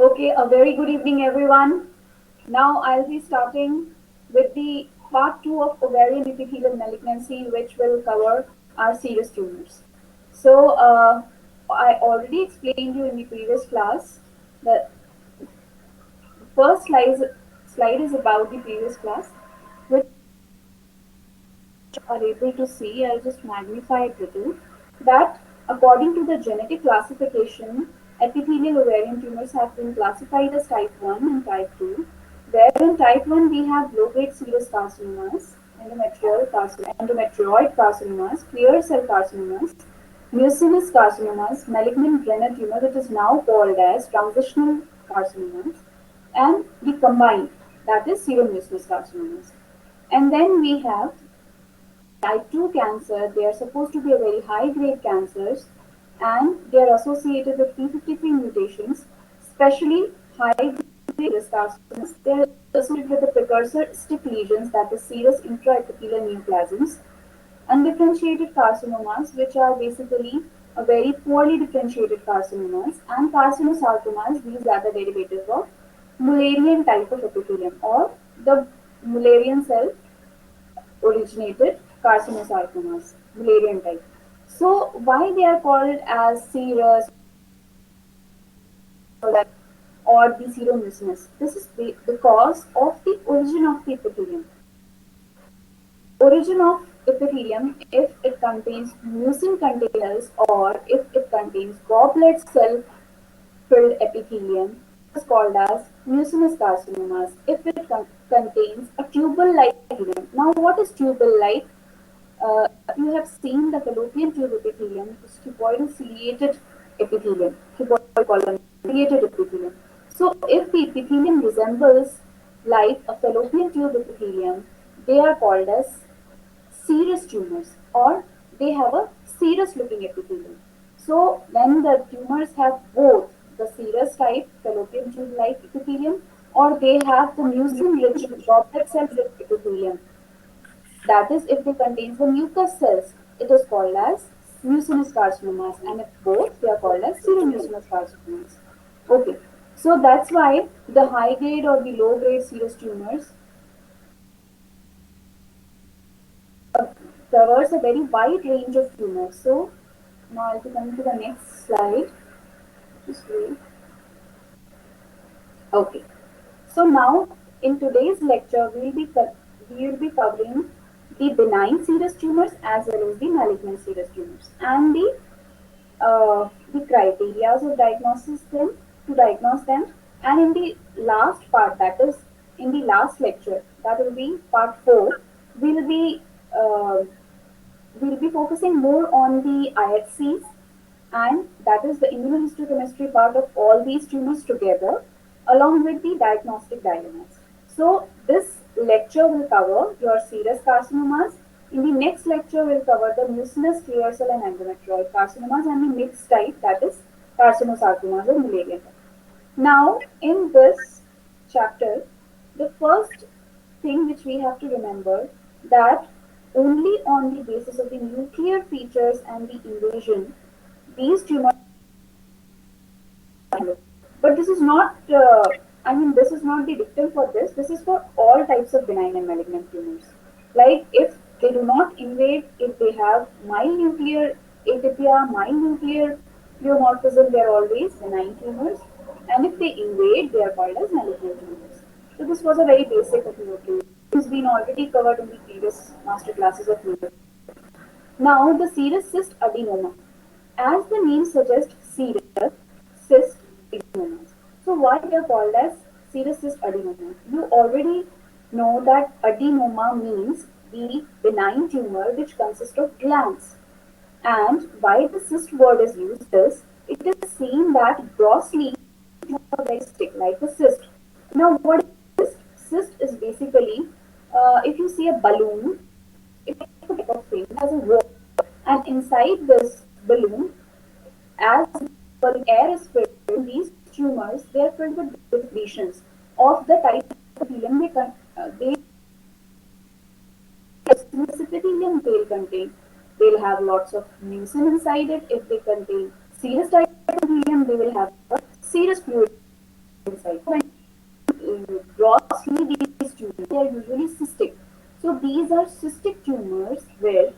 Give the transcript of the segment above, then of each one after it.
Okay, a very good evening, everyone. Now I'll be starting with the part 2 of ovarian epithelial malignancy, which will cover our serous tumors. I already explained you in the previous class that first slide is about the previous class, which are able to see. I'll just magnify it a little. That according to the genetic classification, epithelial ovarian tumors have been classified as type 1 and type 2, where in type 1 we have low-grade serous carcinomas, endometrioid carcinomas, clear cell carcinomas, mucinous carcinomas, malignant Brenner tumor, that is now called as transitional carcinomas, and the combined, that is seromucinous carcinomas. And then we have type 2 cancer. They are supposed to be a very high grade cancers, and they are associated with p53 mutations, especially high grade carcinomas. They are associated with the precursor stick lesions, that is serous intraepithelial neoplasms. Undifferentiated carcinomas, which are basically a very poorly differentiated carcinomas, and carcinosarcomas, these are the derivatives of Mullerian type of epithelium, or the Mullerian cell originated carcinosarcomas, Mullerian type. So why they are called as serous or the seromucinous? This is because of the origin of the epithelium. Origin of epithelium, if it contains mucin containers or if it contains goblet cell filled epithelium, is called as mucinous carcinomas. If it contains a tubal-like epithelium. Now, what is tubal-like? You have seen the fallopian tube epithelium, which is cuboidal ciliated epithelium, cuboidal column, ciliated epithelium. So, if the epithelium resembles like a fallopian tube epithelium, they are called as serous tumors, or they have a serous looking epithelium. So, when the tumors have both the serous type fallopian tube like epithelium, or they have the mucin rich goblet cell epithelium, that is, if they contain the mucus cells, it is called as mucinous carcinomas, and if both, they are called as seromucinous carcinomas. Okay, so that's why the high grade or the low grade serous tumors covers a very wide range of tumors. So now I'll be coming to the next slide. Just wait. Okay. So now in today's lecture we will be covering the benign serous tumors as well as the malignant serous tumors, and the criteria of diagnosis them to diagnose them. And in the last part, that is in the last lecture, that will be part 4, we'll be uh, we'll be focusing more on the IHCs, and that is the immunohistochemistry part of all these tumors together, along with the diagnostic dilemmas. So, this lecture will cover your serous carcinomas. In the next lecture, we'll cover the mucinous, clear cell, and endometrioid carcinomas, and the mixed type, that is carcinosarcomas or Mullerian type. Now, in this chapter, the first thing which we have to remember, that only on the basis of the nuclear features and the invasion, these tumors. But this is not, this is not the dictum for this. This is for all types of benign and malignant tumors. Like if they do not invade, if they have mild nuclear atypia, mild nuclear pleomorphism, they are always benign tumors. And if they invade, they are called as malignant tumors. So this was a very basic overview. This has been already covered in the previous master classes of neuro. Now the serous cyst adenoma. As the name suggests, serous cyst adenomas. So why they are called as serous cyst adenoma? You already know that adenoma means the benign tumor which consists of glands. And why the cyst word is used is, it is seen that grossly very stick like a cyst. Now what is cyst? Cyst is basically, if you see a balloon, it's a type of thing, it has a wall, and inside this balloon, as the air is filled, these tumors, they are filled with lesions of the type of epithelium they epithelium they'll contain. They'll have lots of mucin inside it. If they contain serous type of epithelium, they will have a serous fluid. tumors, they are usually cystic. So these are cystic tumors where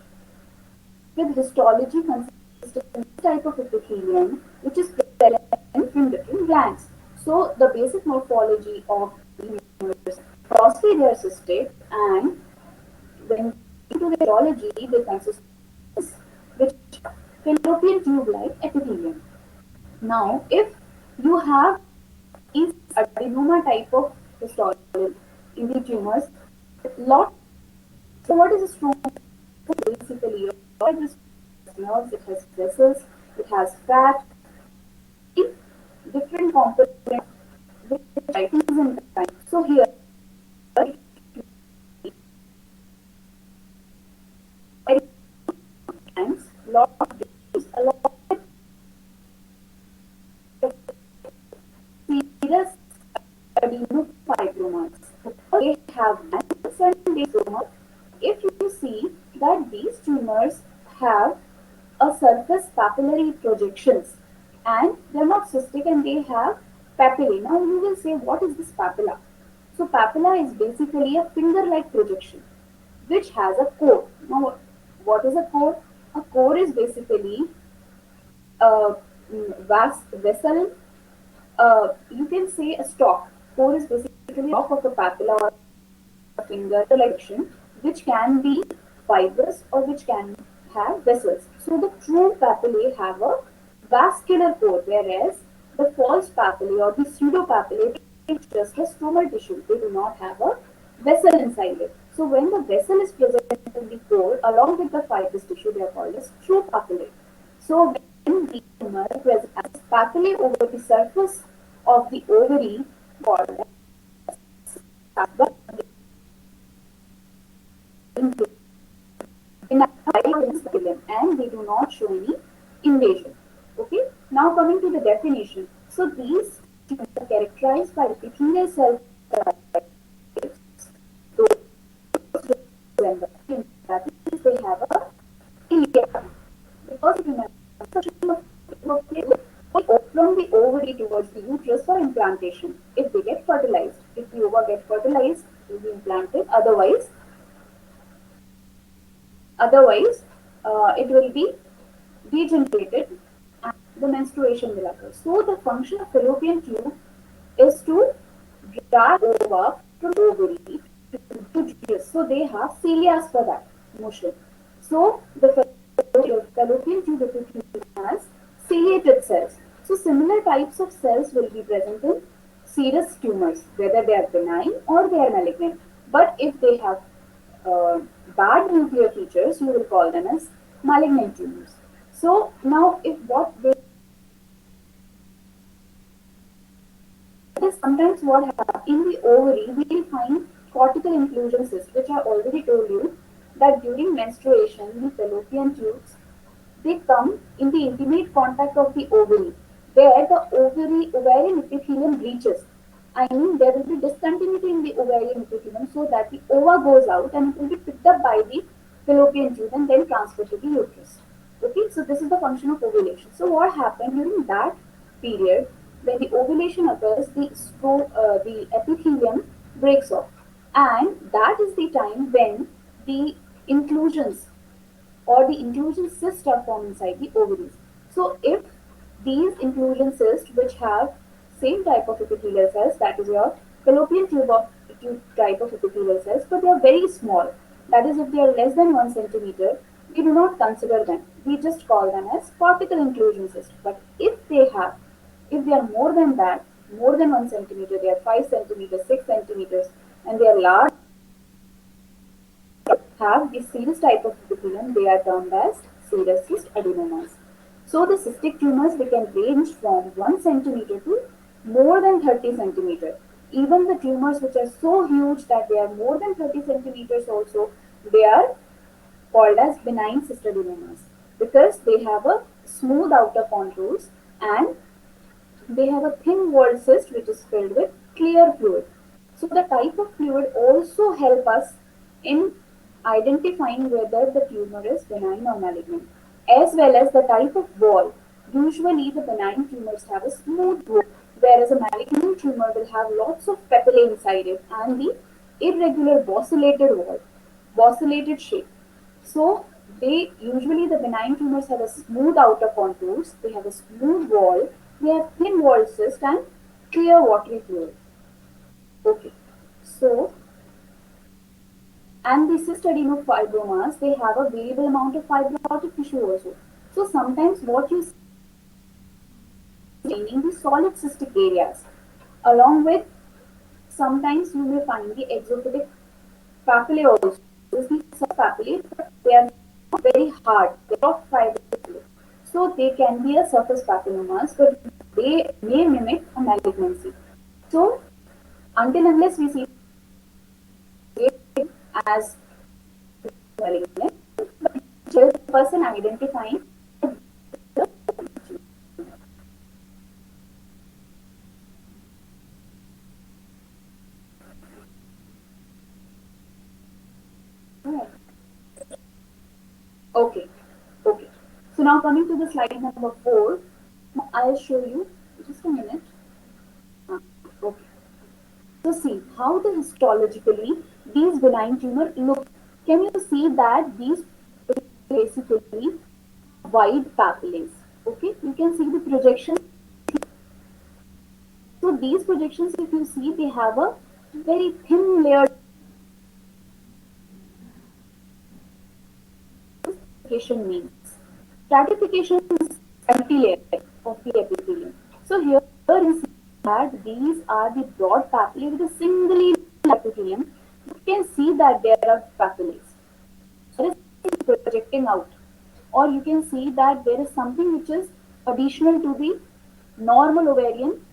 with histology consisting of this type of epithelium which is present in different glands. So the basic morphology of the tumors, firstly they are cystic, and when into the histology they consist of which fallopian tube-like epithelium. Now, if you have these adenoma type of histology in the tumors, lot. So what is a stroma? Basically, all this nerves, it has vessels, it has fat, different components which varieties in time. So here, times lot of disease, a lot of serious adenofibromas. They have mass and they stroma. If you see that these tumors have a surface papillary projections and they're not cystic and they have papillae. Now you will say, what is this papilla? So papilla is basically a finger-like projection which has a core. Now what is a core? A core is basically a vast vessel. You can say a stalk. Core is basically a stalk of the papilla or finger direction, which can be fibrous or which can have vessels. So the true papillae have a vascular core, whereas the false papillae or the pseudopapillae is just a stromal tissue. They do not have a vessel inside it. So when the vessel is present in the core along with the fibrous tissue, they are called as true papillae. So when the tumor presents as papillae over the surface of the ovary, called as in a and they do not show any invasion. Okay. Now coming to the definition. So these tumors are characterized by epithelial cell types. That is, they have a ileum. Because remember, from the ovary towards the uterus for implantation. If they get fertilized, if the ova get fertilized, it will be implanted. Otherwise, it will be degenerated and the menstruation will occur. So the function of fallopian tube is to drag ova from ovary to uterus. So they have cilias for that motion. So the fallopian tube epithelium has ciliated cells. So similar types of cells will be present in serous tumors, whether they are benign or they are malignant. But if they have uh, bad nuclear features, you will call them as malignant tumors. So now, if what they sometimes what happens in the ovary, we will find cortical inclusion cysts, which I already told you that during menstruation, the fallopian tubes they come in the intimate contact of the ovary, where the ovarian epithelium breaches. I mean, there will be discontinuity in the ovarian epithelium so that the ova goes out and it will be picked up by the fallopian tube and then transferred to the uterus. Okay, so this is the function of ovulation. So what happened during that period when the ovulation occurs, the epithelium breaks off, and that is the time when the inclusions or the inclusion cysts are formed inside the ovaries. So if these inclusion cysts which have same type of epithelial cells, that is your fallopian tube type of epithelial cells, but they are very small. That is, if they are less than 1 centimeter, we do not consider them. We just call them as cortical inclusion cysts. But if they are more than that, more than 1 centimeter, they are 5 centimeters, 6 centimeters, and they are large, have the serous type of epithelium, they are termed as serous cyst adenomas. So the cystic tumors, they can range from 1 centimeter to more than 30 centimeter. Even the tumors which are so huge that they are more than 30 centimeters also, they are called as benign cystadenomas because they have a smooth outer contours and they have a thin walled cyst which is filled with clear fluid. So the type of fluid also help us in identifying whether the tumor is benign or malignant, as well as the type of wall. Usually the benign tumors have a smooth wall, whereas a malignant tumor will have lots of papillae inside it and the irregular bosselated shape. So they usually the benign tumors have a smooth outer contours, they have a smooth wall, they have thin walled cyst and clear watery fluid. Okay. So and the cystadenofibroma, they have a variable amount of fibrotic tissue also. So sometimes what you see in the solid cystic areas, along with sometimes you may find the exophytic papillae also. These are papillae, but they are not very hard. They are not fibrous. So they can be a surface papillomas, but they may mimic a malignancy. So until unless we see it as malignant, just the person identifying okay, okay. So now coming to the slide number 4, I'll show you just a minute. Okay. So see how the histologically these benign tumor look. Can you see that these basically wide papillae? Okay, you can see the projection. So these projections, if you see, they have a very thin layer stratification means. Stratification is multi-layer of the epithelium. So here you see that these are the broad papillae with a single epithelium. You can see that there are papillae. So it is projecting out. Or you can see that there is something which is additional to the normal ovarian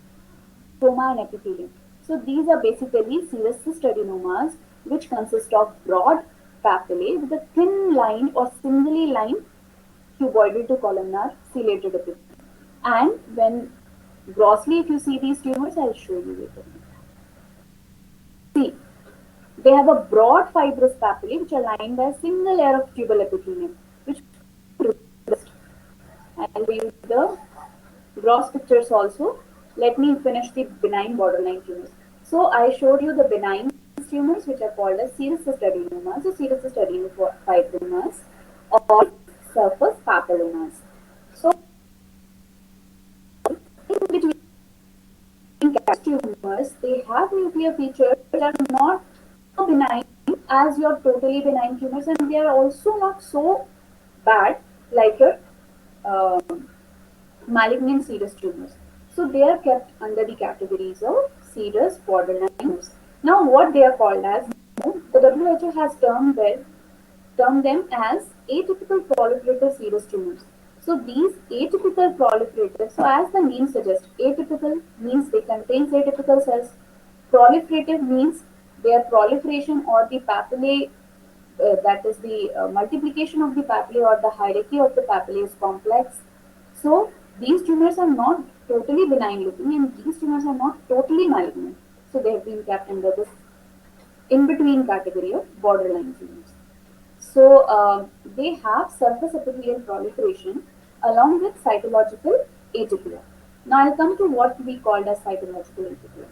stroma and epithelium. So these are basically serous cystadenomas, which consist of broad papillae with a thin line or singly lined cuboidal to columnar ciliated epithelium. And when grossly, if you see these tumors, I'll show you later. See, they have a broad fibrous papillae which are lined by a single layer of tubal epithelium, which I'll use the gross pictures also. Let me finish the benign borderline tumors. So I showed you the benign tumors which are called as serous cystadenomas, so serous cystadenomas or surface papillomas. So in between tumors, they have nuclear features that are not so benign as your totally benign tumors, and they are also not so bad like your malignant serous tumors. So they are kept under the categories of serous borderline tumors. Now, what they are called as, the WHO has termed them as atypical proliferative serous tumors. So these atypical proliferative, so as the name suggests, atypical means they contain atypical cells. Proliferative means their proliferation or the papillae, that is the multiplication of the papillae or the hierarchy of the papillae is complex. So these tumors are not totally benign looking and these tumors are not totally malignant. So they have been kept under this in between category of borderline tumors. So they have surface epithelial proliferation along with cytological atypia. Now I'll come to what we called as cytological atypia.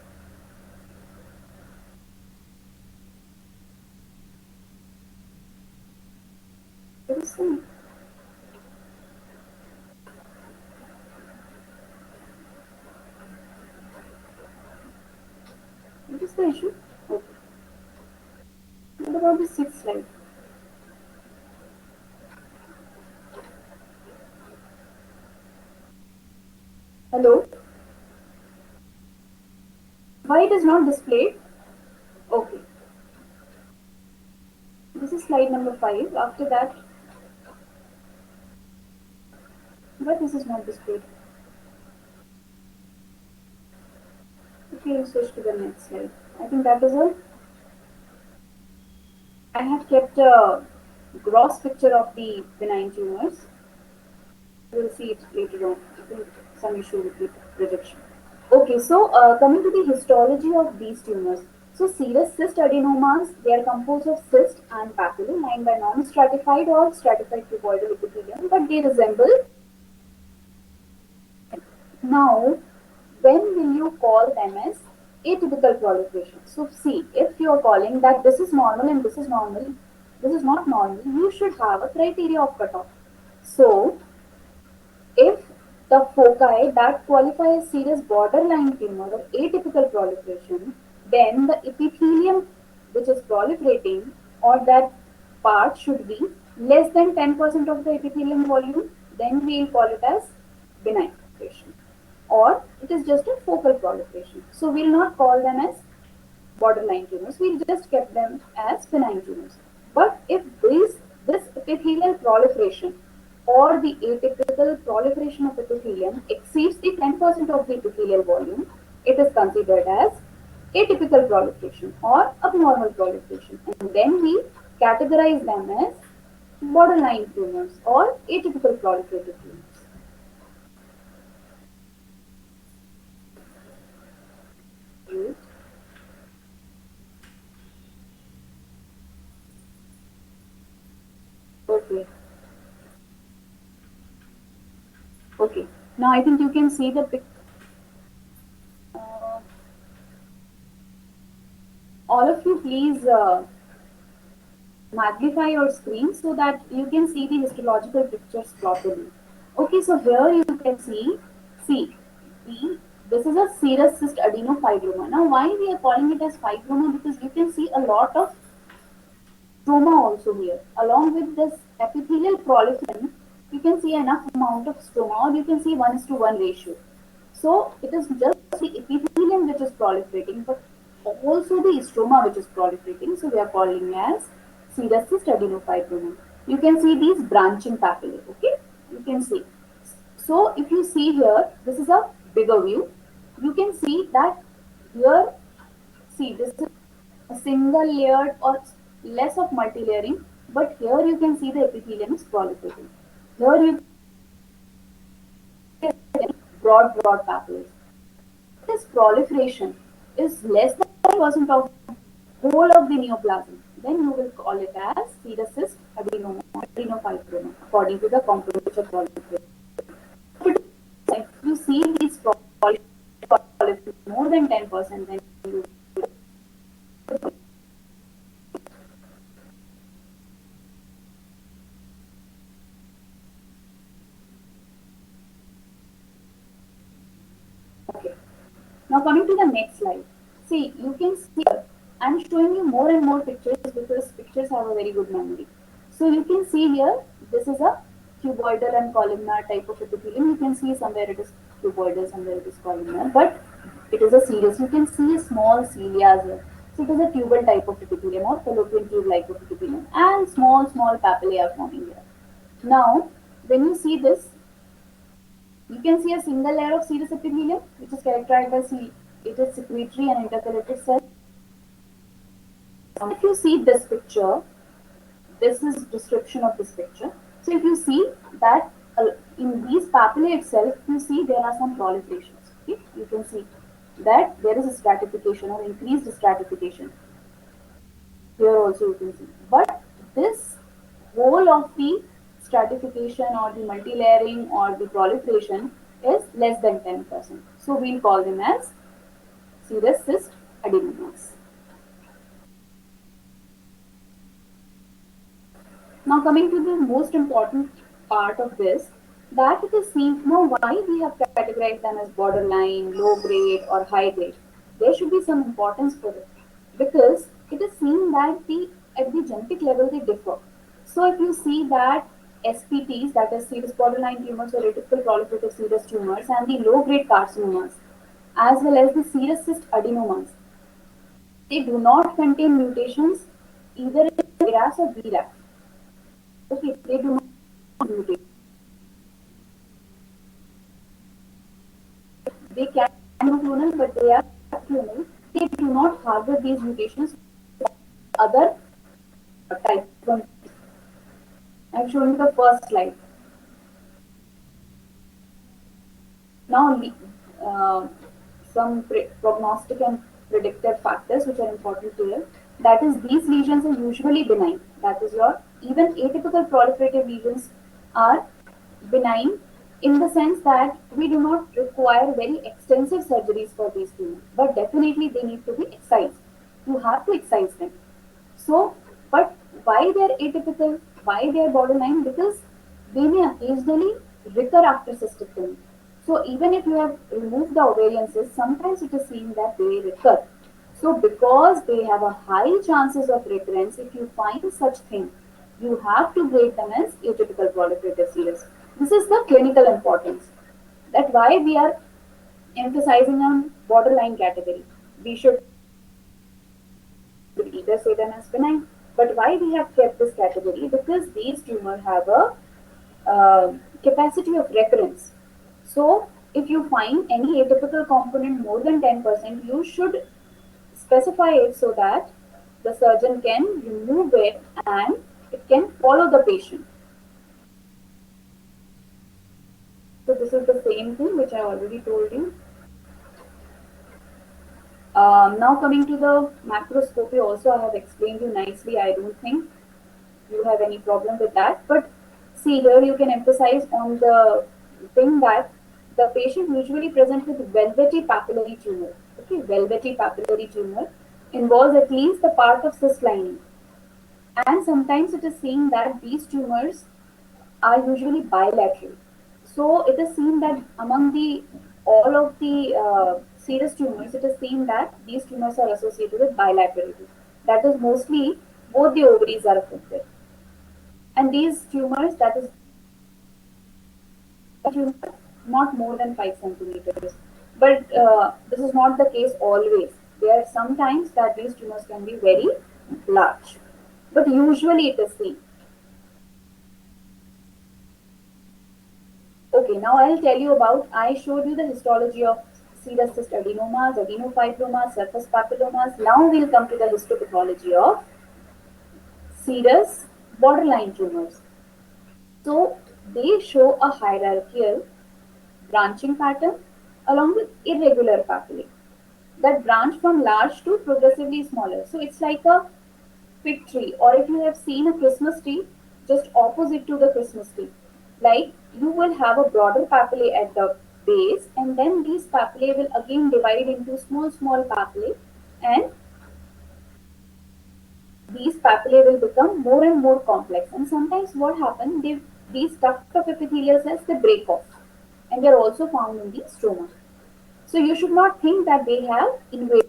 What is the issue? Okay. What about the sixth slide? Hello? Why it is not displayed? Okay. This is slide number 5. After that, why this is not displayed? Okay, we'll switch to the next slide. I think that is all. I have kept a gross picture of the benign tumors. We'll see it later on. I think some issue with the projection. Okay, so coming to the histology of these tumors. So serous cyst adenomas, they are composed of cyst and papillae lined by non-stratified or stratified cuboidal epithelium, but they resemble. Now, when will you call them as atypical proliferation. So see, if you are calling that this is normal and this is not normal, you should have a criteria of cutoff. So if the foci that qualify as serious borderline tumor or atypical proliferation, then the epithelium which is proliferating or that part should be less than 10% of the epithelium volume, then we will call it as benign proliferation. Or it is just a focal proliferation. So we will not call them as borderline tumors, we'll just keep them as benign tumors. But if this epithelial proliferation or the atypical proliferation of epithelium exceeds the 10% of the epithelial volume, it is considered as atypical proliferation or abnormal proliferation. And then we categorize them as borderline tumors or atypical proliferative tumors. Okay. Okay. Now I think you can see the pic. Uh, all of you, please magnify your screen so that you can see the histological pictures properly. Okay, so here you can see, this is a serous cyst adenofibroma. Now, why we are calling it as fibroma? Because you can see a lot of stroma also here. Along with this epithelial proliferation, you can see enough amount of stroma, or you can see 1:1 ratio. So it is just the epithelium which is proliferating, but also the stroma which is proliferating. So we are calling as serous cyst adenofibroma. You can see these branching papillae. Okay, you can see. So if you see here, this is a bigger view. You can see that here, see this is a single layered or less of multilayering, but here you can see the epithelium is proliferating. Here you can see broad papillae. This proliferation is less than 10% of whole of the neoplasm, then you will call it as serous cyst adenofibroma according to the composition proliferation. If you see these proliferation more than 10%, then you okay. Now coming to the next slide. See, you can see here, I'm showing you more and more pictures because pictures have a very good memory. So you can see here, this is a cuboidal and columnar type of epithelium. You can see somewhere it is cuboidal, somewhere it is columnar, but it is a serous. You can see a small cilia here. So it is a tubal type of epithelium or fallopian tube like of epithelium, and small papillae are forming here. Now, when you see this, you can see a single layer of serous epithelium, which is characterized by it is secretory and intercalated cells. If you see this picture, this is description of this picture. So if you see that in these papillae itself, you see there are some proliferations. Okay? You can see that there is a stratification or increased stratification. Here also you can see. But this whole of the stratification or the multilayering or the proliferation is less than 10%. So we'll call them as serous cyst adenomas. Now coming to the most important part of this, that it is seen now why we have categorized them as borderline, low grade or high grade. There should be some importance for it because it is seen that at the genetic level they differ. So if you see that SPTs, that is serous borderline tumors or atypical proliferative serous tumors, and the low grade carcinomas, as well as the serous cyst adenomas, they do not contain mutations either in KRAS or BRAF. Okay, they do not mutate. They can be clonal, but they are clonal. They do not harbor these mutations other types. I've shown you the first slide. Now, some prognostic and predictive factors which are important here. That is, these lesions are usually benign. That is, even atypical proliferative lesions are benign in the sense that we do not require very extensive surgeries for these tumors, but definitely they need to be excised. You have to excise them. So, but why they are atypical? Why they are borderline? Because they may occasionally recur after cystectomy. So, even if you have removed the ovarian cyst, sometimes it is seen that they recur. So, because they have a high chances of recurrence, if you find such thing, you have to grade them as atypical proliferative serous. This is the clinical importance. That why we are emphasizing on borderline category. We should either say them as benign. But why we have kept this category? Because these tumors have a capacity of recurrence. So, if you find any atypical component more than 10%, you should specify it so that the surgeon can remove it and it can follow the patient. So, this is the same thing which I already told you. Now coming to the macroscopy, also I have explained you nicely. I don't think you have any problem with that. But see here, you can emphasize on the thing that the patient usually presents with velvety papillary tumor. Okay, velvety papillary tumor involves at least the part of cyst lining, and sometimes it is seen that these tumors are usually bilateral. So it is seen that among the all of the serous tumors, it is seen that these tumors are associated with bilaterality. That is mostly both the ovaries are affected. And these tumors, that is tumor, not more than 5 centimeters. But this is not the case always. There are sometimes that these tumors can be very large. But usually it is seen. Okay, now I'll tell you about, I showed you the histology of serous cyst adenomas, adenofibromas, surface papillomas. Now we'll come to the histopathology of serous borderline tumors. So they show a hierarchical branching pattern along with irregular papillae that branch from large to progressively smaller. So it's like a fig tree, or if you have seen a Christmas tree, just opposite to the Christmas tree. Like you will have a broader papillae at the base, and then these papillae will again divide into small papillae, and these papillae will become more and more complex. And sometimes what happens, these duct of epithelial cells they break off, and they are also found in the stroma. So you should not think that they have invaded.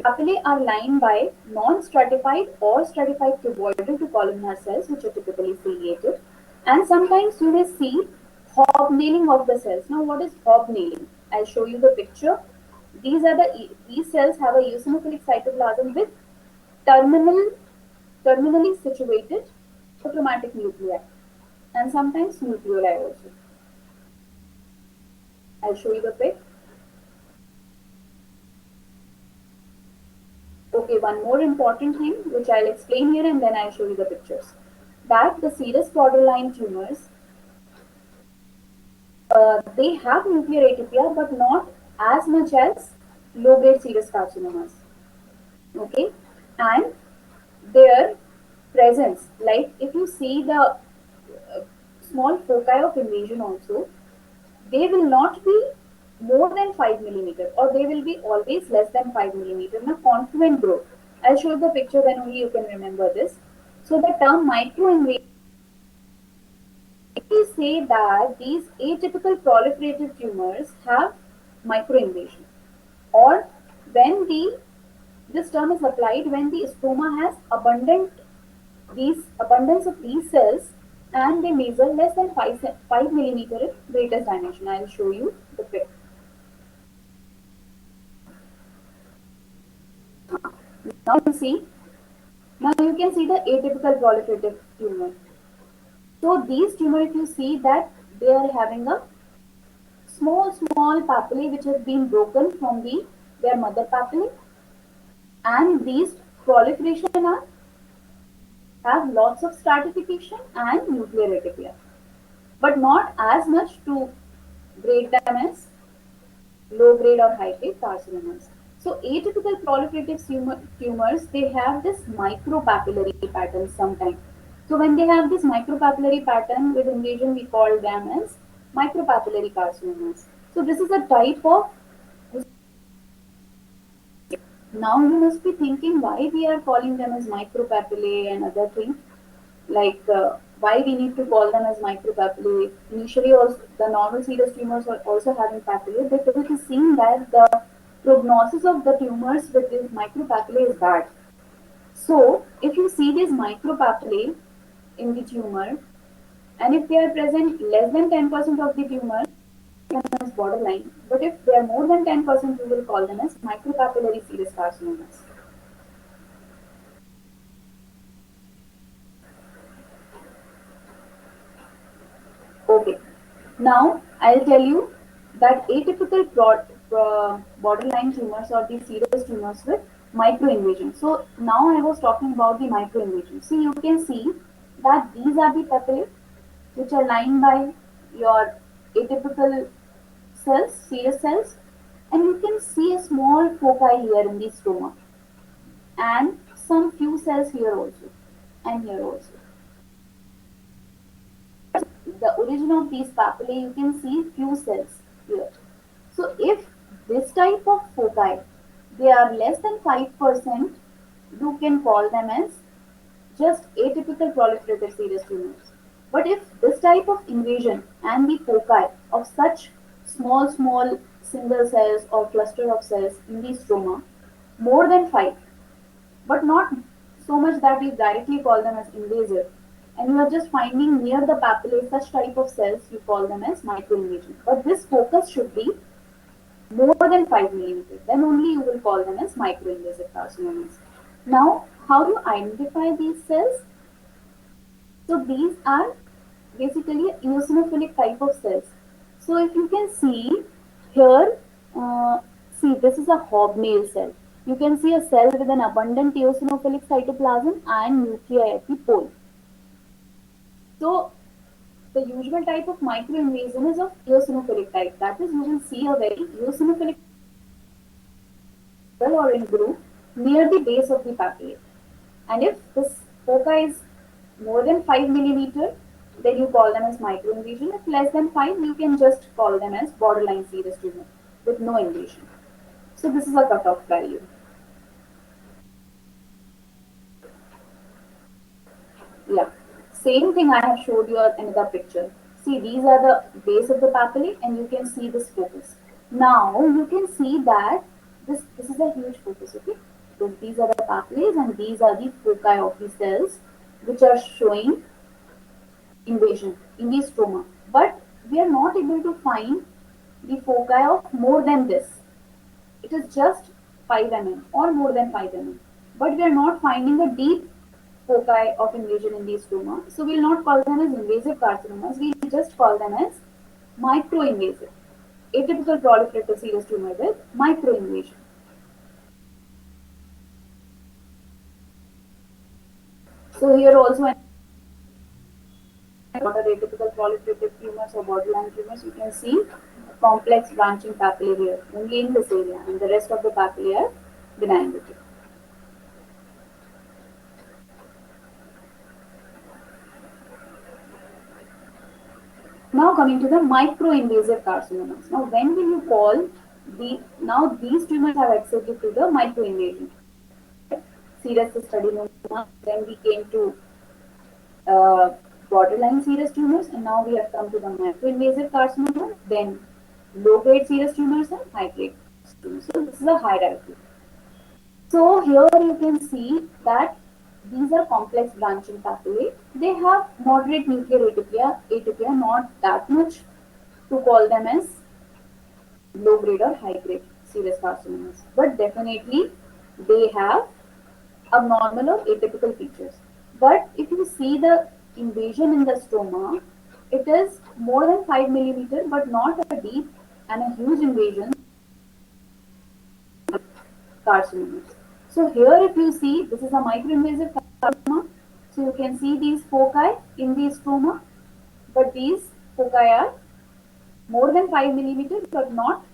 Papillae are lined by non-stratified or stratified cuboidal to columnar cells, which are typically ciliated. And sometimes you may see hobnailing of the cells. Now, what is hobnailing? I'll show you the picture. These cells have a eosinophilic cytoplasm with terminally situated automatic nuclei, and sometimes nucleoli also. I'll show you the pic. Okay, one more important thing which I'll explain here and then I'll show you the pictures. That the serous borderline tumors, they have nuclear atypia but not as much as low-grade serous carcinomas. Okay, and their presence, like if you see the small foci of invasion also, they will not be more than 5 millimeter, or they will be always less than 5 millimeter in a confluent growth. I'll show the picture, then only you can remember this. So the term microinvasion, we say that these atypical proliferative tumors have microinvasion, or when this term is applied when the stroma has abundance of these cells and they measure less than 5 millimeter in greatest dimension. I will show you the pic. Now you see, now you can see the atypical proliferative tumor. So these tumor, if you see that they are having a small papillae which have been broken from their mother papillae, and these proliferation have lots of stratification and nuclear atypia, but not as much to grade them as low grade or high grade carcinomas. So atypical proliferative tumors, they have this micropapillary pattern sometimes. So when they have this micropapillary pattern with invasion, we call them as micropapillary carcinomas. So this is a type of. Now you must be thinking why we are calling them as micropapillae and other things. Like why we need to call them as micropapillae. Initially, also the normal serous tumors are also having papillae, but it is seen that the prognosis of the tumors with these micropapillae is bad. So if you see these micropapillae in the tumor, and if they are present less than 10% of the tumor, as borderline. But if they are more than 10%, we will call them as micropapillary serous carcinomas. Okay. Now I'll tell you that atypical borderline tumors or the serous tumors with microinvasion. So now I was talking about the microinvasion. See, you can see that these are the papillae which are lined by your atypical cells, serous cells, and you can see a small foci here in the stroma, and some few cells here also, and here also. The origin of these papillae, you can see few cells here. So if this type of foci, they are less than 5%, you can call them as just atypical proliferative serous tumors. But if this type of invasion and the foci of such small single cells or cluster of cells in the stroma more than 5, but not so much that we directly call them as invasive, and you are just finding near the papillae such type of cells, you call them as microinvasion. But this focus should be more than 5 millimeters, then only you will call them as microinvasive carcinomas. Now, how do you identify these cells? So these are basically eosinophilic type of cells. So if you can see here, see this is a hobnail cell. You can see a cell with an abundant eosinophilic cytoplasm and nuclei at the pole. So the usual type of microinvasion is of eosinophilic type. That is, you will see a very eosinophilic cell or in group near the base of the papillae. And if this foci is more than 5 millimeter, then you call them as microinvasion. If less than 5, you can just call them as borderline serous tumor with no invasion. So this is a cutoff value. Yeah. Same thing I have showed you another picture. See, these are the base of the papillae and you can see this focus. Now you can see that this is a huge focus, okay? So these are the papillae and these are the foci of the cells which are showing invasion in the stroma. But we are not able to find the foci of more than this. It is just 5 mm or more than 5 mm. But we are not finding a deep foci of invasion in the stroma. So we will not call them as invasive carcinomas. We will just call them as microinvasive. Atypical proliferative serous tumor with microinvasion. So here also what are atypical proliferative tumors or borderline tumors, you can see complex branching papillae here, only in this area, and the rest of the papillae are benign looking. Now coming to the microinvasive carcinomas. Now when will you call now these tumors have acceded to the microinvasion. Serous cystadinoma, then we came to uh, borderline serous tumors, and now we have come to the microinvasive carcinoma, then low-grade serous tumors and high-grade tumors. So this is a hierarchy. So here you can see that these are complex branching papillae. They have moderate nuclear atypia, not that much to call them as low-grade or high-grade serous carcinomas, but definitely they have abnormal or atypical features. But if you see the invasion in the stroma, it is more than 5 millimeter, but not a deep and a huge invasion carcinomas. So here if you see, this is a microinvasive carcinoma. So you can see these foci in the stroma, but these foci are more than 5 millimeter, but not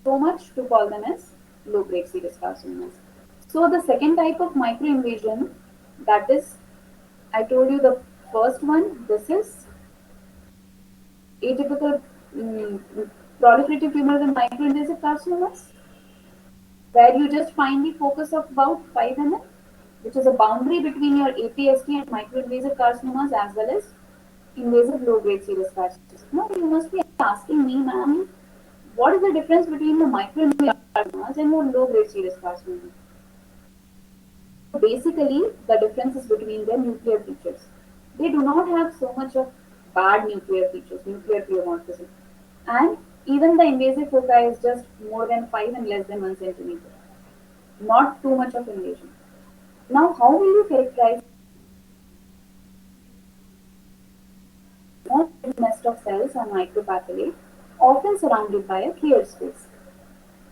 so much to call them as low-grade serous carcinomas. So the second type of microinvasion, that is I told you the first one. This is atypical proliferative tumors and microinvasive carcinomas, where you just find the focus of about 5 mm, which is a boundary between your APST and microinvasive carcinomas as well as invasive low-grade serous carcinomas. Now you must be asking me, ma'am, what is the difference between the microinvasive carcinomas and more low-grade serous carcinomas? Basically, the difference is between their nuclear features. They do not have so much of bad nuclear features, nuclear pleomorphism. And even the invasive foci is just more than 5 and less than 1 centimeter. Not too much of invasion. Now, how will you characterize small nest of cells or micropapillae, often surrounded by a clear space?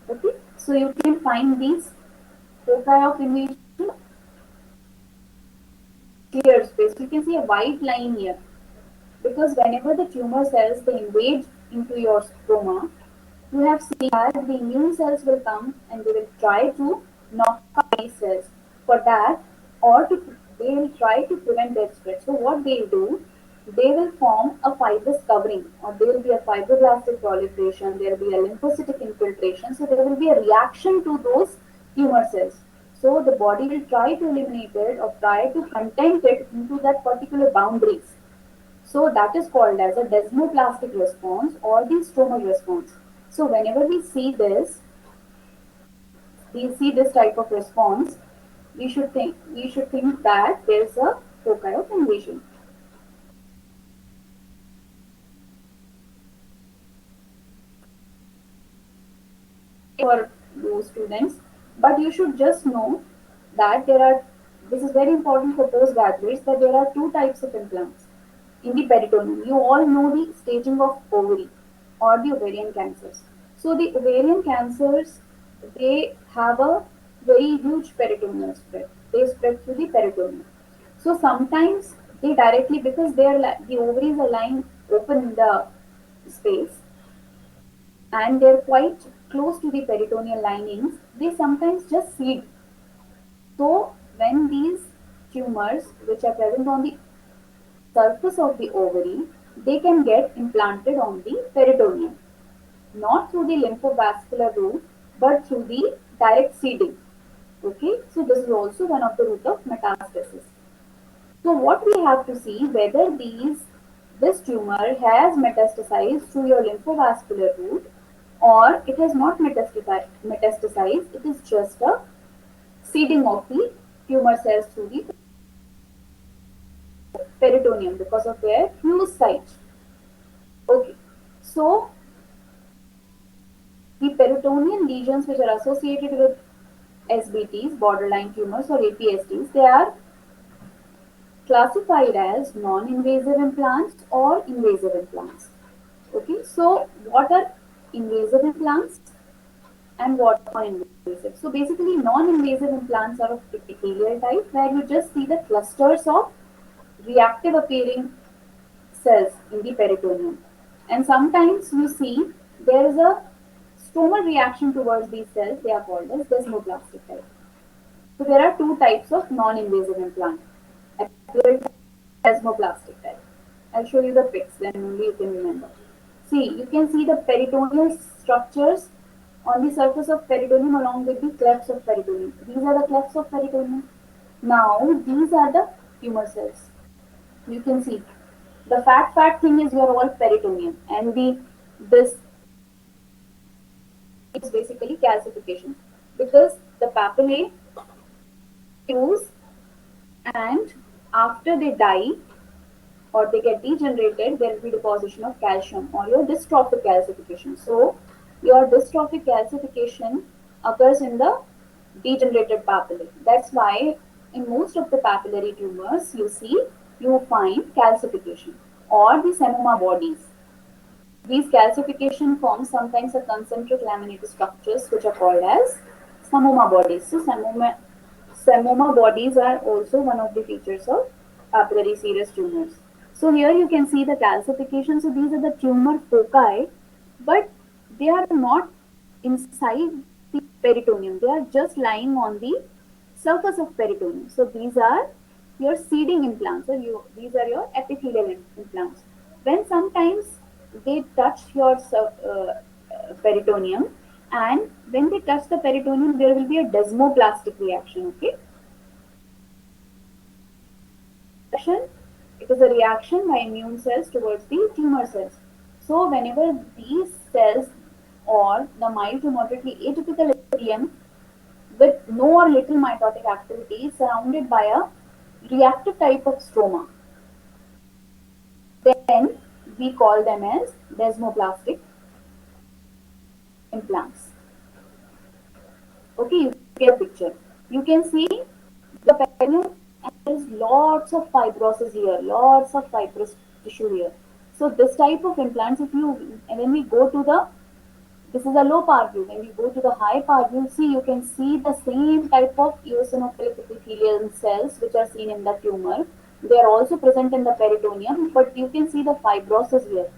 Okay, so you can find these foci of invasion clear space. You can see a white line here because whenever the tumor cells they invade into your stroma, you have seen that the immune cells will come and they will try to knock out these cells. For that, or to they will try to prevent their spread. So what they do, they will form a fibrous covering, or there will be a fibroblastic proliferation, there will be a lymphocytic infiltration. So there will be a reaction to those tumor cells. So the body will try to eliminate it or try to contain it into that particular boundaries. So that is called as a desmoplastic response or the stromal response. So whenever we see this type of response, we should think that there is a foci of invasion. For those students, but you should just know that there are. This is very important for postgraduates that there are two types of implants in the peritoneum. You all know the staging of ovary or the ovarian cancers. So the ovarian cancers, they have a very huge peritoneal spread. They spread through the peritoneum. So sometimes they directly, because they are the ovaries are lying open in the space and they're quite close to the peritoneal linings, they sometimes just seed. So when these tumors which are present on the surface of the ovary, they can get implanted on the peritoneum, not through the lymphovascular route, but through the direct seeding. Okay, so this is also one of the route of metastasis. So what we have to see whether this tumor has metastasized through your lymphovascular route or it has not metastasized, it is just a seeding of the tumor cells through the peritoneum because of their fused site. Okay, so the peritoneal lesions which are associated with SBTs, borderline tumors or APSTs, they are classified as non-invasive implants or invasive implants. Okay, so what are invasive implants and what are non-invasive? So basically, non-invasive implants are of epithelial type where you just see the clusters of reactive appearing cells in the peritoneum. And sometimes you see there is a stromal reaction towards these cells, they are called as desmoplastic type. So there are two types of non-invasive implant. Desmoplastic type. I'll show you the pics, then only you can remember. See, you can see the peritoneal structures on the surface of peritoneum along with the clefts of peritoneum. These are the clefts of peritoneum. Now, these are the tumor cells. You can see the fat thing is your whole peritoneum, and the this is basically calcification because the papillae fuse and after they die or they get degenerated, there will be deposition of calcium or your dystrophic calcification. So your dystrophic calcification occurs in the degenerated papillae. That's why in most of the papillary tumors you find calcification or the seminoma bodies. These calcification forms sometimes a concentric laminated structures which are called as seminoma bodies. So seminoma bodies are also one of the features of papillary serous tumors. So here you can see the calcification. So these are the tumor foci, but they are not inside the peritoneum. They are just lying on the surface of peritoneum. So these are your seeding implants, or these are your epithelial implants. When sometimes they touch your peritoneum, and when they touch the peritoneum, there will be a desmoplastic reaction. Okay, it is a reaction by immune cells towards the tumor cells. So whenever these cells or the mild to moderately atypical epithelium with no or little mitotic activity is surrounded by a reactive type of stroma, then we call them as desmoplastic implants. Okay, you get a picture. You can see the perineum, and there is lots of fibrosis here, lots of fibrous tissue here. So this type of implants, if you, and when we go to the, this is a low part view. When we go to the high part view, see, you can see the same type of eosinophilic epithelial cells which are seen in the tumor. They are also present in the peritoneum, but you can see the fibrosis here.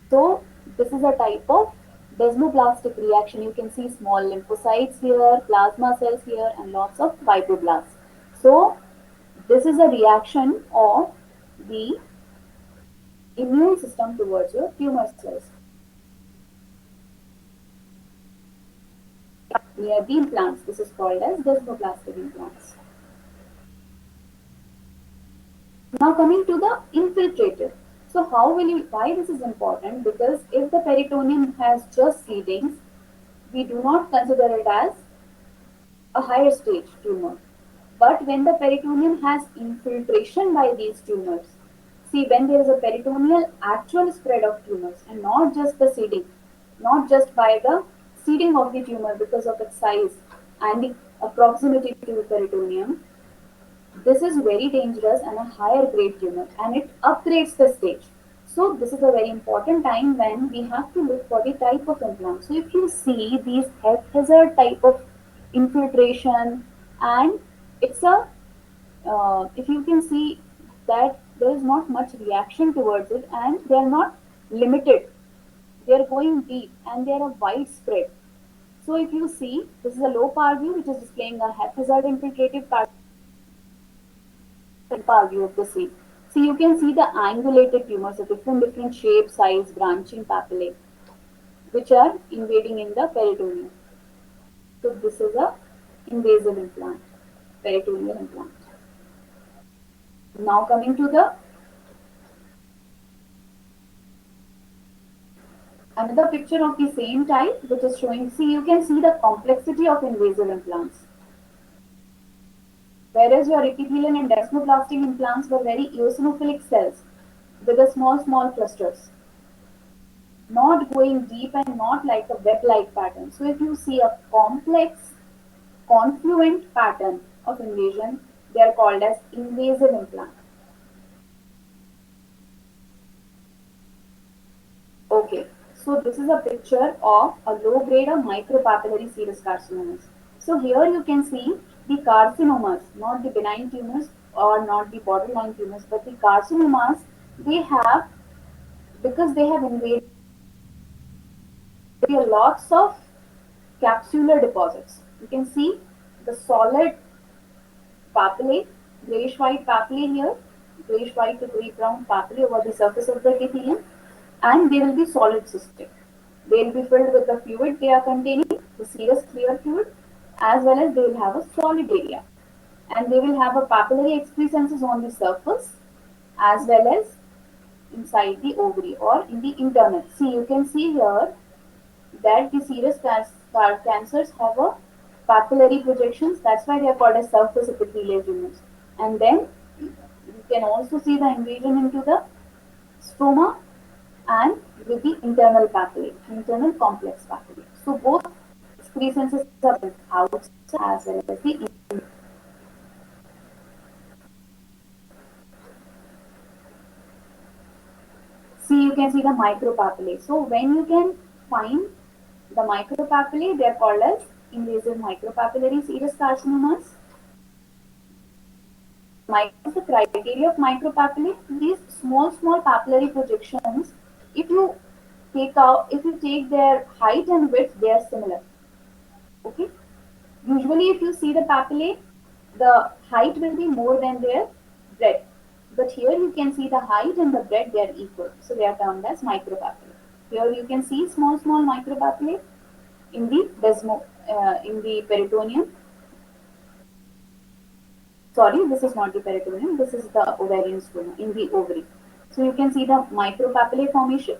So this is a type of desmoplastic reaction. You can see small lymphocytes here, plasma cells here, and lots of fibroblasts. So this is a reaction of the immune system towards your tumor cells. Near the implants, this is called as desmoplastic implants. Now coming to the infiltrator. So how will you, why this is important? Because if the peritoneum has just seedings, we do not consider it as a higher stage tumor. But when the peritoneum has infiltration by these tumors, see, when there is a peritoneal actual spread of tumors and not just the seeding, not just by the seeding of the tumor because of its size and the proximity to the peritoneum, this is very dangerous and a higher grade tumor, and it upgrades the stage. So this is a very important time when we have to look for the type of implant. So if you see these haphazard type of infiltration, and it's a, if you can see that there is not much reaction towards it, and they are not limited, they are going deep and they are a widespread. So if you see, this is a low power view which is displaying a haphazard infiltrative power view of the seed. So you can see the angulated tumors of different shape, size, branching papillae, which are invading in the peritoneum. So this is a invasive implant, peritoneal implant. Now coming to the another picture of the same type, which is showing, see, you can see the complexity of invasive implants. Whereas your epithelial and desmoplastic implants were very eosinophilic cells with a small clusters, not going deep and not like a web-like pattern. So if you see a complex confluent pattern of invasion, they are called as invasive implant. Okay, so this is a picture of a low-grade or micropapillary serous carcinomas. So here you can see the carcinomas, not the benign tumors or not the borderline tumors, but the carcinomas, they have, because they have invaded, there are lots of capsular deposits. You can see the solid papillae, grayish white papillae here, grayish white to grey brown papillae over the surface of the epithelium, and they will be solid cystic. They will be filled with the fluid they are containing, the serous clear fluid, as well as they will have a solid area. And they will have a papillary excrescences on the surface as well as inside the ovary or in the internal. See, you can see here that the serous cancers have a papillary projections. That's why they are called as surface epithelial tumors. And then you can also see the invasion into the stroma and with the internal papillae, internal complex papillae. So both excrescences are outside as well as the inside. See, you can see the micropapillae. So when you can find the micropapillae, they are called as invasive micropapillary serous carcinomas. The criteria of micropapillae, these small papillary projections, if you if you take their height and width, they are similar. Okay. Usually, if you see the papillae, the height will be more than their breadth. But here you can see the height and the breadth, they are equal. So they are termed as micropapillae. Here you can see small, small micropapillae in the in the peritoneum. Sorry, this is not the peritoneum, this is the ovarian stoma in the ovary. So you can see the micropapillae formation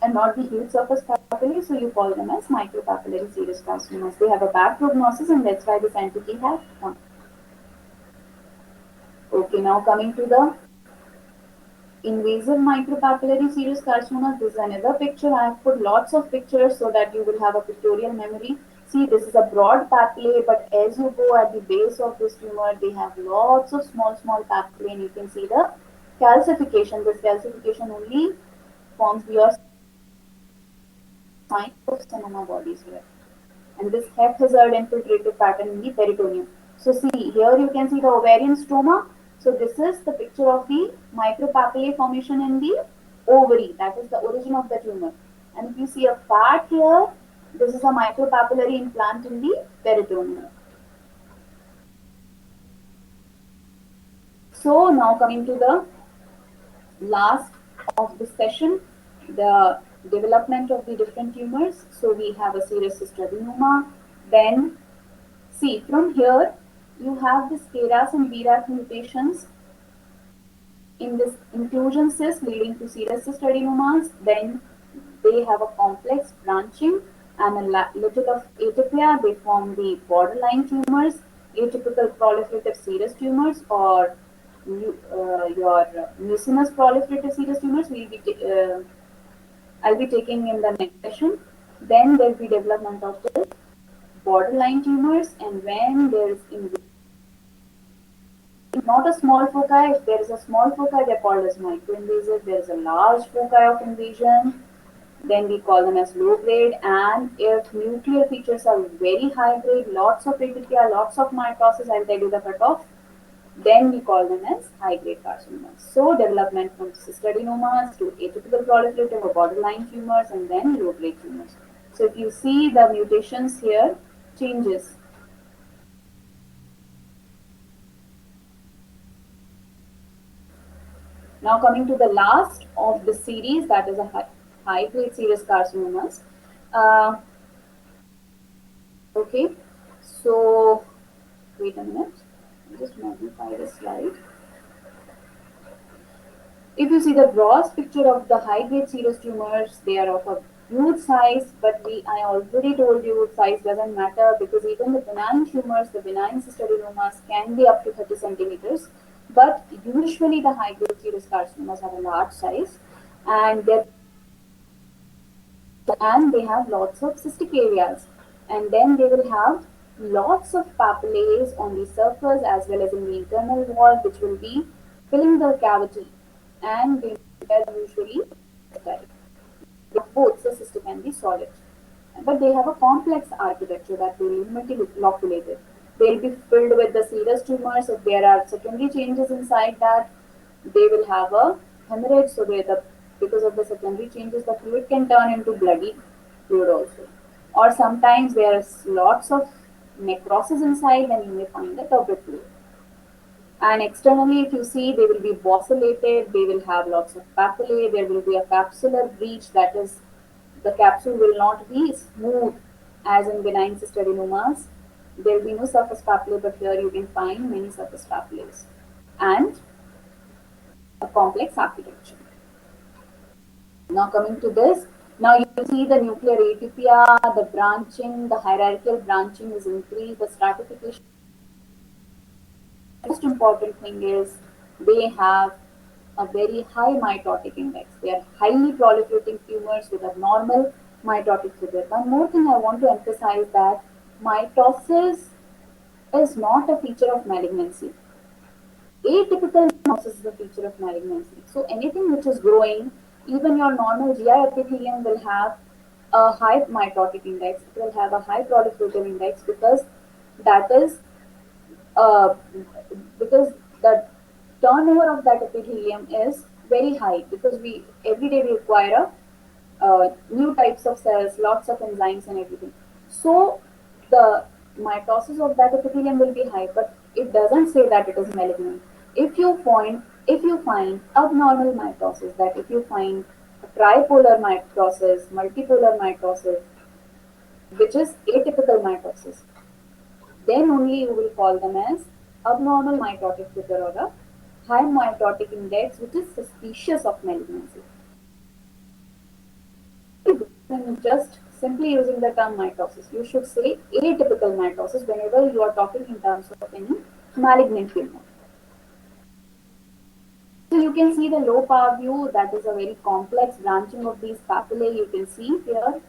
and not the huge surface papillae, so you call them as micropapillary serous carcinomas. They have a bad prognosis and that's why this entity has come. Okay, now coming to the invasive micropapillary serous carcinomas. This is another picture. I have put lots of pictures so that you will have a pictorial memory. See, this is a broad papillae, but as you go at the base of this tumor, they have lots of small, small papillae, and you can see the calcification. This calcification only forms your sign of carcinoma bodies here. And this haphazard infiltrative pattern in the peritoneum. So see, here you can see the ovarian stroma. So this is the picture of the micropapillae formation in the ovary. That is the origin of the tumor. And if you see a fat here, this is a micropapillary implant in the peritoneum. So now coming to the last of the session, the development of the different tumors. So we have a serous cystadenoma. Then see, from here you have this KRAS and BRAF mutations in this inclusion cyst leading to serous cystadenomas. Then they have a complex branching and a little of atypia. They form the borderline tumors, atypical proliferative serous tumors, or your mucinous proliferative serous tumors. I'll be taking in the next session. Then there will be development of the borderline tumors, and when there is not a small foci, if there is a small foci, they are called as microinvasive. There is a large foci of invasion, then we call them as low grade. And if nuclear features are very high grade, lots of petechiae, lots of mitosis, I'll tell you the cutoff, then we call them as high grade carcinomas. So development from cystadenomas to atypical proliferative or borderline tumors, and then low grade tumors. So if you see the mutations here, changes. Now coming to the last of the series, that is a high grade serous carcinomas. Okay, so wait a minute, I'll just magnify the slide. If you see the gross picture of the high grade serous tumors, they are of a huge size, but I already told you size doesn't matter, because even the benign tumors, the benign cystadenomas, can be up to 30 centimeters. But usually the high grade serous carcinomas have a large size, and they have lots of cystic areas, and then they will have lots of papillae on the surface as well as in the internal wall, which will be filling the cavity, and they are usually sterile. Both the cystic and the solid, but they have a complex architecture that will be multiloculated. They'll be filled with the serous tumors. If there are secondary changes inside that, they will have a hemorrhage. So because of the secondary changes, the fluid can turn into bloody fluid also. Or sometimes there's lots of necrosis inside, and you may find the turbid fluid. And externally, if you see, they will be bossylated, they will have lots of papillae, there will be a capsular breach, that is, the capsule will not be smooth as in benign cystadenomas. There will be no surface papillae, but here you can find many surface papillae and a complex architecture. Now coming to this, now you see the nuclear atypia, the branching, the hierarchical branching is increased, the stratification. Most important thing is they have a very high mitotic index. They are highly proliferating tumors with a normal mitotic figure. One more thing I want to emphasize, that mitosis is not a feature of malignancy. Atypical mitosis is a feature of malignancy. So anything which is growing, even your normal GI epithelium will have a high mitotic index. It will have a high proliferative index, because that is because the turnover of that epithelium is very high, because we every day we acquire new types of cells, lots of enzymes and everything. So the mitosis of that epithelium will be high, but It doesn't say that it is malignant. If you find abnormal mitosis, that if you find a tripolar mitosis, multipolar mitosis, which is atypical mitosis, then only you will call them as abnormal mitotic figure or a high mitotic index, which is suspicious of malignancy. And just simply using the term mitosis, you should say atypical mitosis whenever you are talking in terms of any malignant tumor. So you can see the low power view, that is a very complex branching of these papillae you can see here.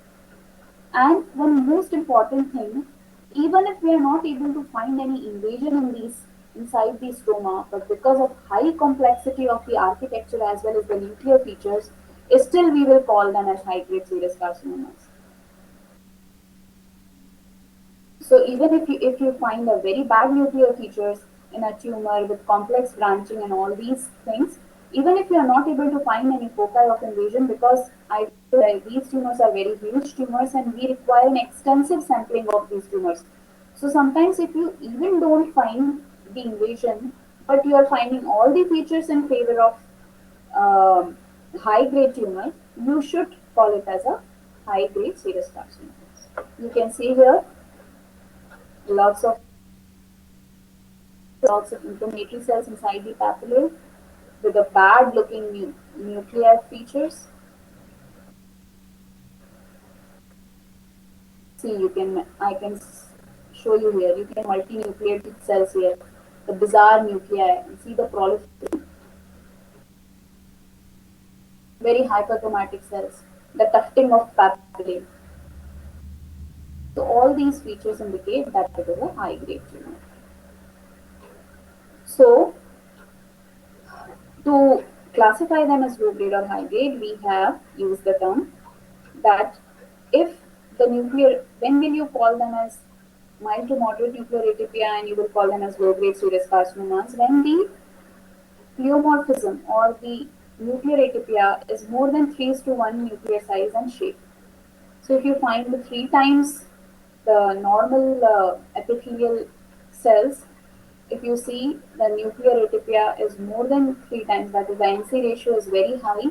And one most important thing, even if we are not able to find any invasion in these inside the stroma, but because of high complexity of the architecture as well as the nuclear features, still we will call them as high-grade serous carcinomas. So even if you find a very bad nuclear features in a tumor with complex branching and all these things, even if you are not able to find any foci of invasion, because I feel like these tumors are very huge tumors and we require an extensive sampling of these tumors. So sometimes if you even don't find the invasion, but you are finding all the features in favor of um, high grade tumor, you should call it as a high grade serous carcinoma. You can see here lots of inflammatory cells inside the papillae with a bad looking nuclear features. See, I can show you here. You can multinucleated cells here, the bizarre nuclei. You see the proliferation, very hyperchromatic cells, the tufting of papillae. So all these features indicate that it is a high grade tumor. So to classify them as low grade or high grade, we have used the term that if the nuclear, when will you call them as mild to moderate nuclear atypia and you will call them as low grade serous carcinomas? When the pleomorphism or the nuclear atypia is more than 3 to 1 nuclear size and shape. So if you find the 3 times the normal epithelial cells, if you see the nuclear atypia is more than 3 times, that is the NC ratio is very high,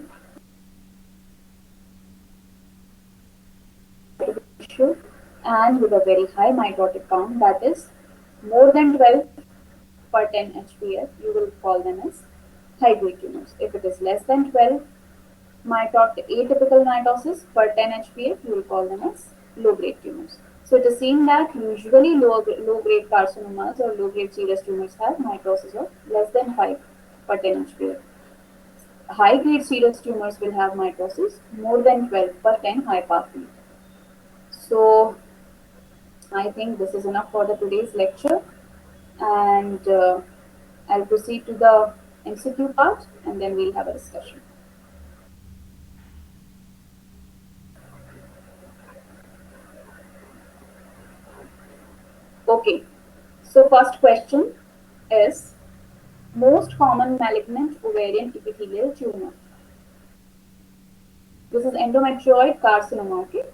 ratio, and with a very high mitotic count, that is more than 12 per 10 HPF, you will call them as high grade tumors. If it is less than 12 atypical mitosis per 10 HPF, you will call them as low grade tumors. So it is seen that usually low grade carcinomas or low grade serous tumors have mitosis of less than 5 per 10 HPF. High grade serous tumors will have mitosis more than 12 per 10 high power feet. So I think this is enough for the today's lecture, and I'll proceed to the MCQ part and then we'll have a discussion. Okay, so first question is most common malignant ovarian epithelial tumor. This is endometrioid carcinoma, okay?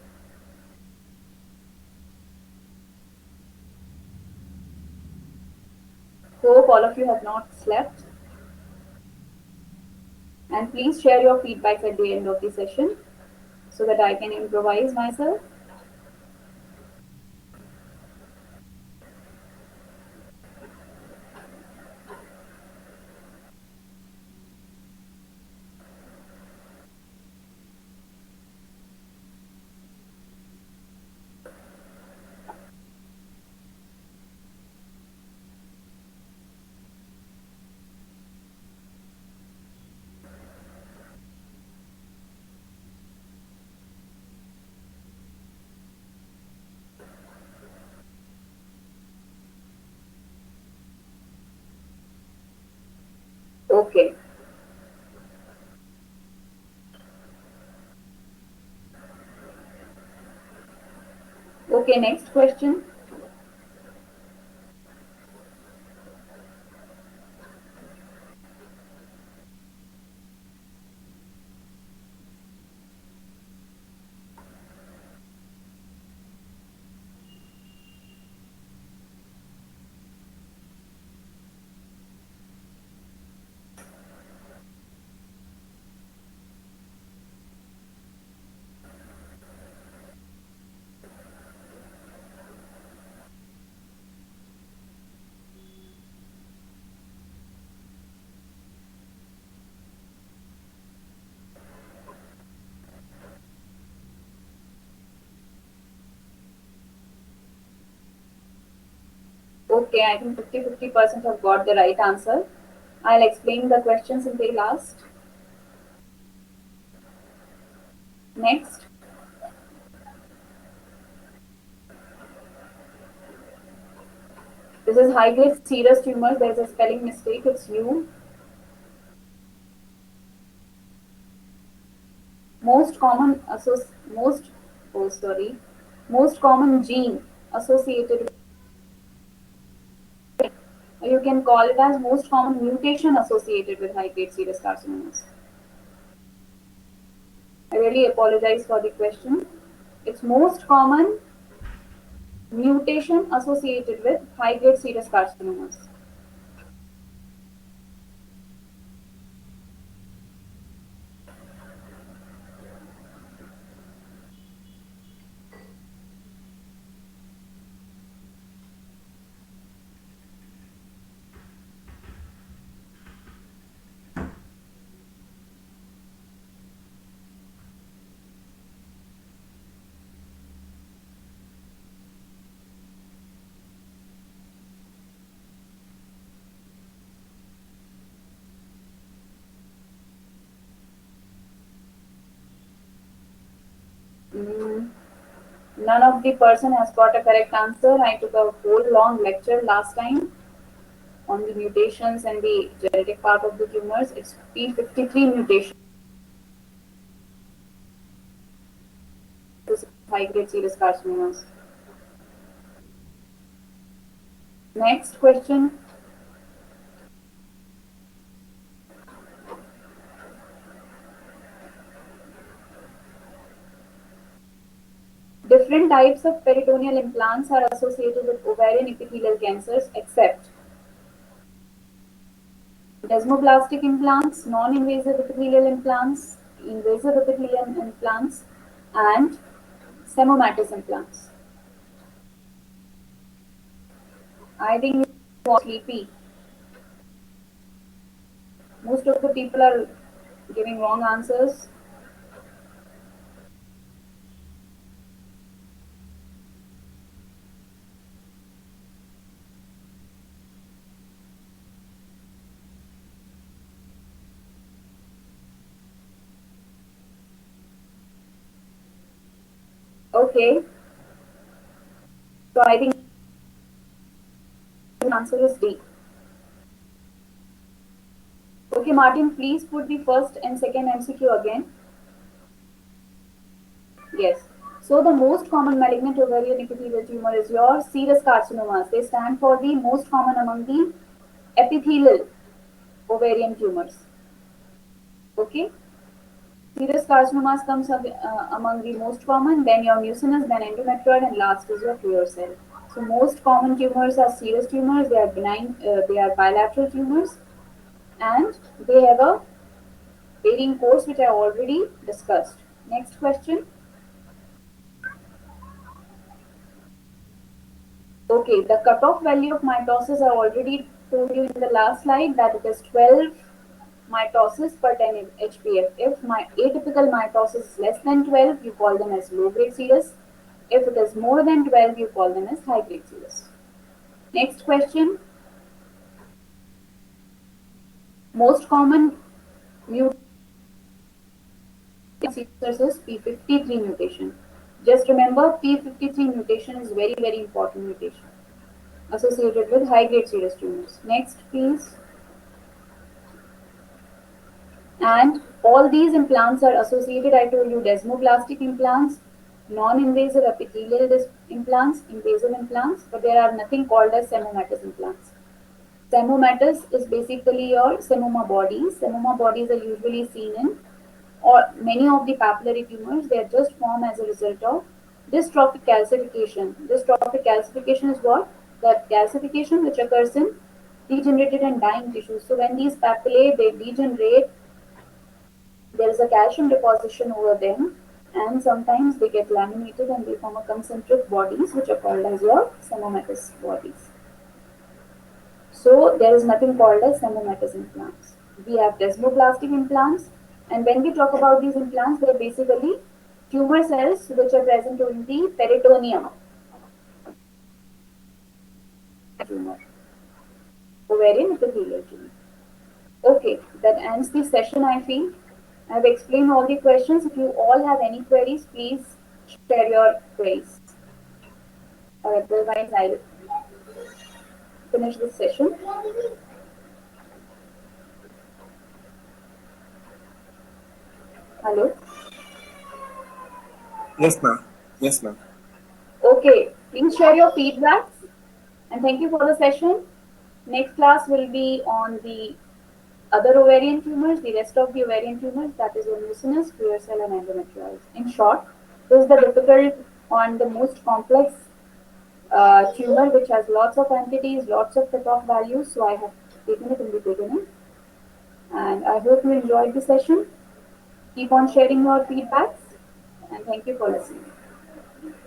Hope all of you have not slept. And please share your feedbacks at the end of the session so that I can improvise myself. Okay. Okay, next question. Okay, I think 50-50% have got the right answer. I'll explain the questions in the last. Next, this is high grade serous tumors. There's a spelling mistake. It's U. Most common most oh sorry, most common gene associated with, you can call it as most common mutation associated with high grade serous carcinomas. I really apologize for the question. It's most common mutation associated with high grade serous carcinomas. Mm, none of the person has got a correct answer. I took a whole long lecture last time on the mutations and the genetic part of the tumors. It's P53 mutation, high grade serous carcinomas. Next question. Different types of peritoneal implants are associated with ovarian epithelial cancers except desmoplastic implants, non-invasive epithelial implants, invasive epithelial implants, and semomatous implants. I think you are sleepy. Most of the people are giving wrong answers. Okay, so I think the answer is D. Okay, Martin, please put the first and second MCQ again. Yes. So the most common malignant ovarian epithelial tumor is your serous carcinomas. They stand for the most common among the epithelial ovarian tumors. Okay. Serous carcinomas comes among the most common, then your mucinous, then endometrioid, and last is your clear cell. So most common tumors are serous tumors. They are benign. They are bilateral tumors, and they have a varying course, which I already discussed. Next question. Okay, the cutoff value of mitosis I already told you in the last slide that it is 12 mitosis per 10 HPF. If my atypical mitosis is less than 12, you call them as low grade serous. If it is more than 12, you call them as high grade serous. Next question. Most common mutation is P53 mutation. Just remember, P53 mutation is very, very important mutation associated with high grade serous tumors. Next, please. And all these implants are associated, I told you, desmoplastic implants, non-invasive epithelial implants, invasive implants, but there are nothing called as semomatous implants. Semomatous is basically your semoma bodies. Semoma bodies are usually seen in or many of the papillary tumors. They are just formed as a result of dystrophic calcification. Dystrophic calcification is what? The calcification which occurs in degenerated and dying tissues. So when these papillae they degenerate, there is a calcium deposition over them, and sometimes they get laminated and they form a concentric bodies which are called as your semomatous bodies. So there is nothing called as semomatous implants. We have desmoplastic implants, and when we talk about these implants, they are basically tumor cells which are present in the peritoneum. tumor, ovarian epithelial tumor. Okay, that ends the session, I feel. I've explained all the questions. If you all have any queries, please share your queries. Otherwise, I'll finish this session. Hello? Yes, ma'am. Yes, ma'am. Okay, please share your feedbacks and thank you for the session. Next class will be on the other ovarian tumors, the rest of the ovarian tumors, that is mucinous, clear cell, and endometriosis. In short, this is the difficult and the most complex tumor which has lots of entities, lots of cutoff values. So I have taken it in the beginning, and I hope you enjoyed the session. Keep on sharing your feedbacks, and thank you for listening.